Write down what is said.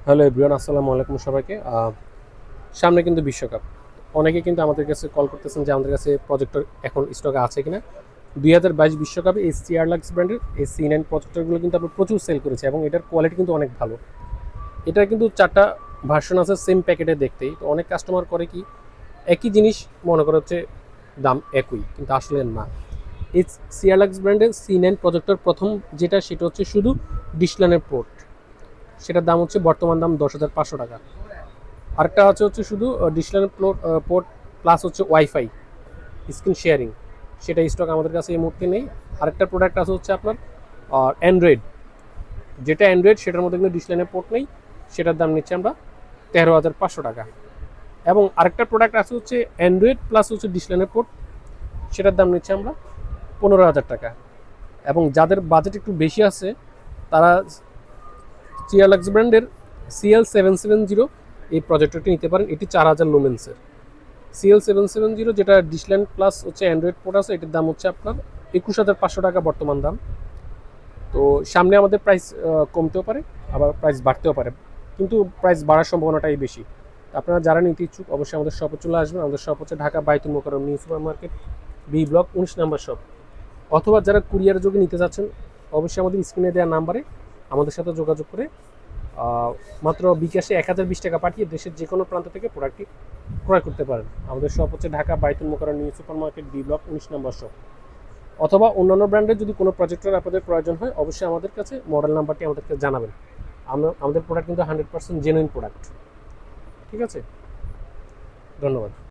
Hello everyone, আসসালামু আলাইকুম সবাইকে। সামনে কিন্তু বিশ্বকাপ। অনেকে কিন্তু আমাদের কাছে কল করতেছেন যে আমাদের কাছে প্রজেক্টর এখন স্টকে আছে কিনা। 2022 বিশ্বকাপে এই সিআরলাক্স ব্র্যান্ডের এই C9 প্রজেক্টরগুলো কিন্তু আমরা প্রচুর সেল করেছি এবং এটার কোয়ালিটি কিন্তু অনেক ভালো। এটার কিন্তু 4টা ভার্সন আছে সেম প্যাকেটে দেখতেই। তো অনেক কাস্টমার করে কি একই জিনিস মনে করে হচ্ছে দাম একই, কিন্তু আসলে না। এই সিআরলাক্স ব্র্যান্ডের C9 প্রজেক্টর প্রথম যেটা সেটা হচ্ছে শুধু ডিসলানের পোর্ট, সেটার দাম হচ্ছে বর্তমান দাম 10,500 টাকা। আরেকটা হচ্ছে শুধু ডিসলানের পোর্ট প্লাস হচ্ছে ওয়াইফাই স্ক্রিন শেয়ারিং, সেটা স্টক আমাদের কাছে এই মুহূর্তে নেই। আরেকটা প্রোডাক্ট আছে হচ্ছে আপনার অ্যান্ড্রয়েড, যেটা অ্যান্ড্রয়েড সেটার মধ্যে কিন্তু ডিসলানের পোর্ট নেই, সেটার দাম নিচ্ছে আমরা 13,500 টাকা। এবং আরেকটা প্রোডাক্ট আছে হচ্ছে অ্যান্ড্রয়েড প্লাস হচ্ছে ডিসলানের পোর্ট, সেটার দাম নিচ্ছে আমরা 15,000 টাকা। এবং যাদের বাজেট একটু বেশি আছে তারা সিআরলাক্স ব্র্যান্ডের CL770 এই প্রজেক্টরটি নিতে পারেন। এটি 4,000 লুমেন্সের CL770, যেটা ডিসল্যান্ড প্লাস হচ্ছে অ্যান্ড্রয়েড পোর্ট আছে। এটির দাম হচ্ছে আপনার 21,500 টাকা বর্তমান দাম। তো সামনে আমাদের প্রাইস কমতেও পারে, আবার প্রাইস বাড়তেও পারে, কিন্তু প্রাইস বাড়ার সম্ভাবনাটাই বেশি। আপনারা যারা নিতে ইচ্ছুক অবশ্যই আমাদের শপে চলে আসবেন। আমাদের শপ হচ্ছে Dhaka Baitul Mukarram new super market, B block 19 number shop. অথবা যারা কুরিয়ার যোগে নিতে চাচ্ছেন অবশ্যই আমাদের স্ক্রিনে দেওয়া নাম্বারে আমাদের সাথে যোগাযোগ করে মাত্র বিকাশে 1,020 টাকা পাঠিয়ে দেশের যে কোনো প্রান্ত থেকে প্রোডাক্টটি ক্রয় করতে পারেন। আমাদের শপ হচ্ছে Dhaka Baitul Mukarram new super market, B block 19 number shop. অথবা অন্যান্য ব্র্যান্ডের যদি কোনো প্রজেক্টর আপনাদের প্রয়োজন হয় অবশ্যই আমাদের কাছে মডেল নাম্বারটি আমাদেরকে জানাবেন। আমাদের প্রোডাক্ট কিন্তু 100% জেনুইন প্রোডাক্ট। ঠিক আছে, ধন্যবাদ।